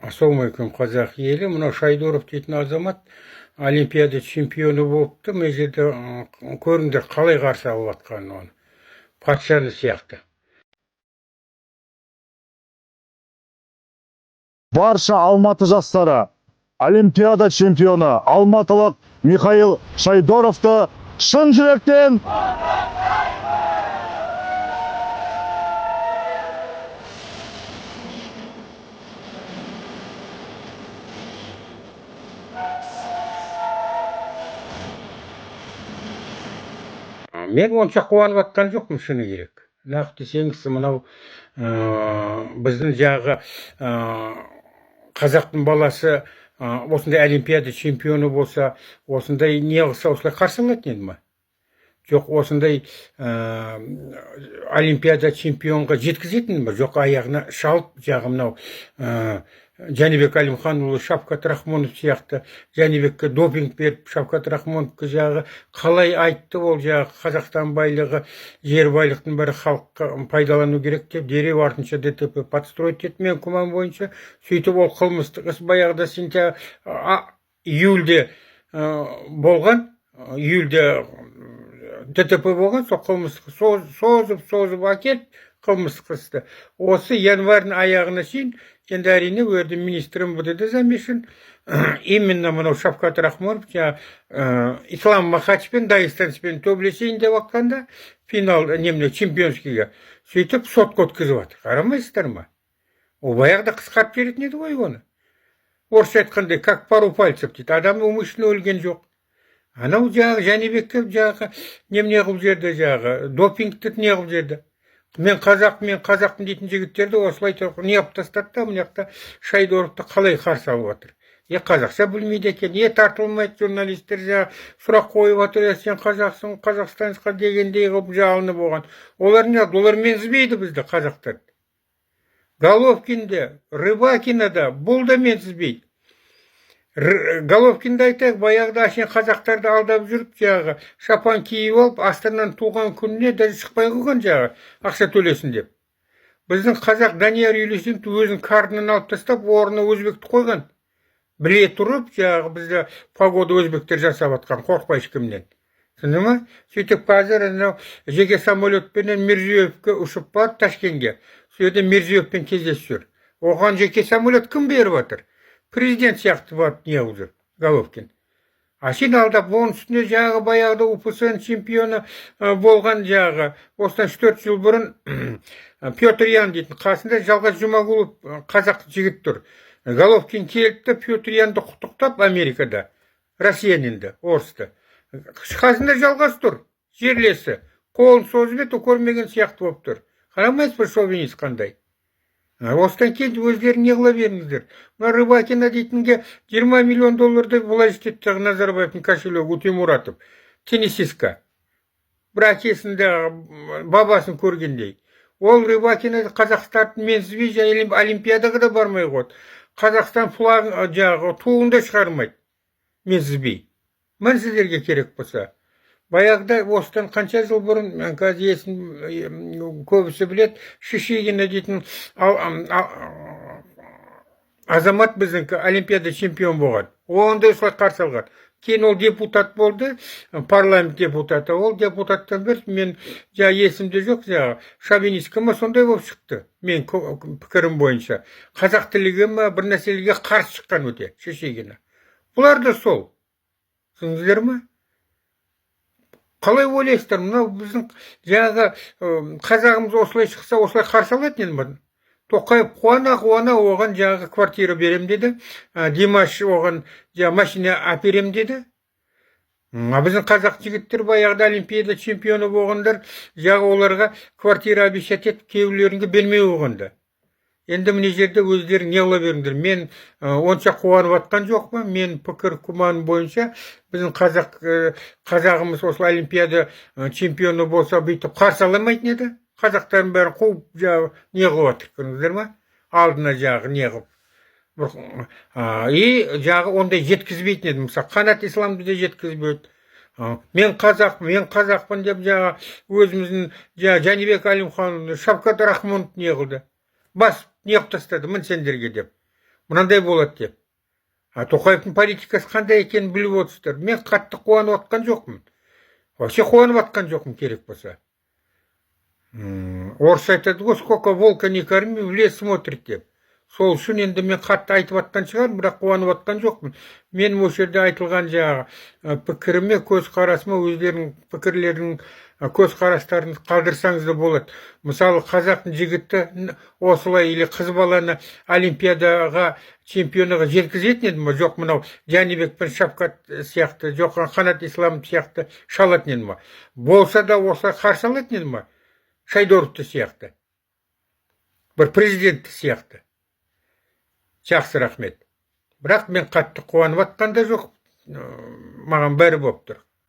Ассалаумағалейкум қазақ елі. Мынау Шайдоров дейтін азамат олимпиада чемпионы болыпты. Мына жерде көріңдер қалай қарсы алып жатқанын оны. Патшаны сияқты. Барша Алматы жастары олимпиада чемпионы алматылық Михаил Шайдоровты шын жүректен Мен онша қуанып жатқан жоқпын, шыны керек. Нақты десеңіз, мынау біздің жағы қазақтың баласы осындай олимпиада чемпионы болса, осындай не қылса осылай қарсы алатын еді ма? Жоқ, осындай олимпиада чемпионға жеткізетін ба? Жоқ, аяғына шалып, жағы мынау Жәнібек Әлімханұлы, Шавкат Рахмонов сияқты Жәнібекке допинг беріп, Шавкат Рахмоновқа жағы қалай айтты, ол жағы Қазақстан байлығы, жер байлықтың бәрі халыққа пайдалану керек деп, дереу артынша ДТП подстроить етті, мен күмән бойынша. Сөйтіп ол қылмыстық іс баяғыда июльде болған, июльде ДТП болған, сол қылмыстық созып әкеліп қылмыстық істі. Осы январьдың аяғына шейін, енді әрине өрді министрім МВД замешан, именно мынау Шавкат Рахмонов Ислам Махачпен, Дагестанспен төбелесейін деп жатқанда, финал чемпионскийге сөйтіп сотқа өткізіп жатыр. Қарамайсыздар ма? Ол баяғыда қысқартып беретін еді ғой оны. Орысша айтқандай, как пару пальцев дейді. Адам умышленно өлген жоқ. Анау жағы Жәнібекке жағы не қылып жерді, жағы допингті не қылып жерді. Мен қазақпын дейтін жігіттерді осылай не қылып тастады да, мына жақта Шайдоровты қалай қарсы алып жатыр. Қазақша білмейді екен, тартылмайды, журналистер жағы сұрақ қойып жатыр, сен қазақсың, қазақстанға дегендей қылып жалынып болған. Олар не қылды? Олар менсізбейді бізді, қазақтарды. Головкинде, Рыбакинада бұл да менсізбейді. Головкинді айтайық, баяғыда ашен қазақтарды алдап жүріп, жағы шапан киіп алып, Астанадан туған күніне даже шықпай қойған, жағы ақша төлесін деп. Біздің қазақ Данияр Елеусінов өзінің картынан алып тастап, орнына өзбекті қойған. Біле тұрып, жағы бізді погода өзбектер жасап атқан, қорқпай ешкімнен. Түсінді ма? Сөйтіп қазір жеке самолетпенен Мирзиевке ұшып барып Ташкентке. Сөйде Мирзиевпен кездесіп жүр. Оған жеке самолет кім беріп жатыр? Президент сияқты барып не қылып жүр, Головкин. Ашин алдап, оның үстіне жағы баяғыда УПСН чемпионы болған жағы. Осыдан 4 жыл бұрын Петр Ян дейтін қасында Жалғас Жұмағұлов қазақ жігіт тұр. Головкин келіпті Петр Янды құттықтап Америкада, Россиянинді, орысты. Қасында Жалғас тұр, жерлесі. Қолын созып еді, көрмеген сияқты болып тұр. Қарамайсыз бір шовинист қандай. Осыдан кейін өздерін не қыла беріңіздер. Мына Рыбакина дейтінге 20 миллион долларды бұлай істетті Назарбаевтың кошелегі Утемуратов, теннисистка. Бір әкесінде бабасын көргендей. Ол Рыбакина Қазақстан менсізбей олимпиадаға да бармай қойды. Қазақстан флагын жағы туын да шығармайды. Менсізбей. Мен сіздерге керек болса. Баяғыда осыдан қанша жыл бұрын, қазір есін көбісі білет, Шишигина дейтін азамат біздің олимпиада чемпион болған. Онда осылай қарсы алған. Кейін ол депутат болды, парламент депутаты. Ол депутаттан бір, мен есімде жоқ, шовинистка ма сондай болып шықты. Мен пікірім бойынша. Қазақ тілігі ма бір нәрселерге қарсы шыққан өте, Шишигина. Бұлар да сол. Түсіндіңіздер ма? Қалай ойлайсыздар, мынау біздің жағы қазағымыз осылай шықса, осылай қарсы алатын еді. Тоқаев қуана оған жағы квартира берем деді. Димаш оған машина әперем деді. Біздің қазақ жігіттер баяғыда олимпиада чемпионы болғандар, жағы оларға квартира обещать етіп, кейбіреулеріне бермей қойғанда. Енді міне жерде өздерің не қыла беріңдер. Мен онша қуанып жатқан жоқпын. Мен пікір күмән бойынша біздің қазағымыз осылай олимпиада чемпионы болса бүйтіп қарсы аламайтын еді. Қазақтардың бәрін қуып не қылып жатыр, көрдіңіздер ма? Алдына жағы не қылып. И жағы ондай жеткізбейтін еді. Мысалы, Қанат Исламды да жеткізбейді. Мен қазақпын деп жағы өзіміздің Жәнібек Әлімханұлы, Шавкат Рахмонов не қылды. Бас не қылып тастады, мін сендерге деп. мынандай болады деп. Тоқаевтың политикасы қандай екенін біліп отырсыздар. Мен қатты қуанып жатқан жоқпын. Вообще қуанып жатқан жоқпын керек болса. Орыс айтады ғой, сколько волка не корми, в лес смотрит деп. Сол үшін енді мен қатты айтып жатқан шығармын, бірақ қуанып жатқан жоқпын. Мен осы жерде айтылған жаңағы пікіріме, көзқарасыма, өздерінің пікірлерінің көзқарастарын қалдырсаңыз да болады. Мысалы, қазақтың жігіті осылай или қыз баланы олимпиадаға чемпионыға жеткізетін еді ма? Жоқ, мынау Жәнібек пен Шавкат сияқты, жоқ Қанат Ислам сияқты шалатын еді ма? Болса да осылай қарсы алатын еді ма? Шайдоровты сияқты. Бір президентті сияқты. Жақсы, рахмет. Бірақ мен қатты қуанып жатқан да жоқ. Маған бәрі болып тұр.